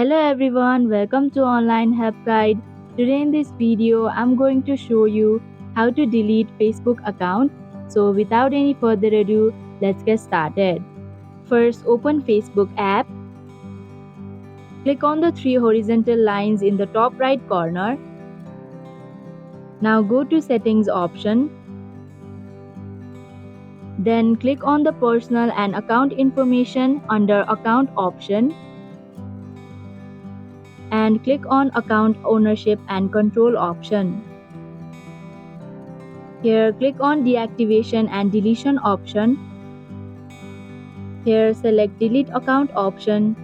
Hello everyone, welcome to Online Help Guide. Today in this video, I'm going to show you how to delete Facebook account. So without any further ado, let's get started. First, open Facebook app. Click on the three horizontal lines in the top right corner. Now go to Settings option. Then click on the Personal and Account Information under Account option. And click on Account Ownership and Control option. Here, click on Deactivation and Deletion option. Here, select Delete Account option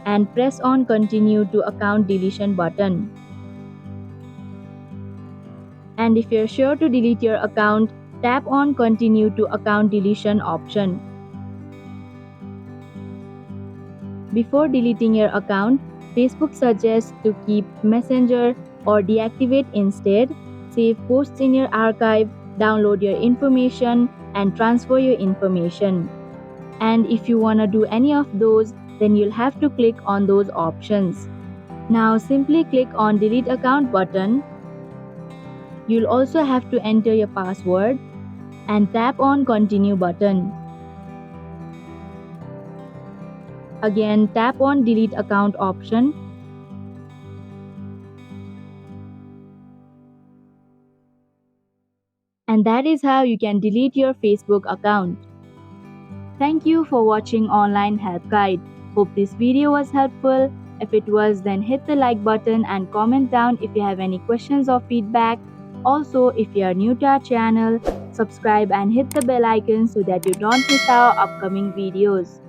and press on Continue to Account Deletion button. And if you're sure to delete your account, tap on Continue to Account Deletion option. Before deleting your account, Facebook suggests to keep Messenger or deactivate instead. Save posts in your archive, download your information, and transfer your information. And if you wanna do any of those, then you'll have to click on those options. Now simply click on Delete Account button. You'll also have to enter your password and tap on Continue button. Again, tap on Delete Account option. And that is how you can delete your Facebook account. Thank you for watching Online Help Guide. Hope this video was helpful. If it was, then hit the like button and comment down if you have any questions or feedback. Also, if you are new to our channel, subscribe and hit the bell icon so that you don't miss our upcoming videos.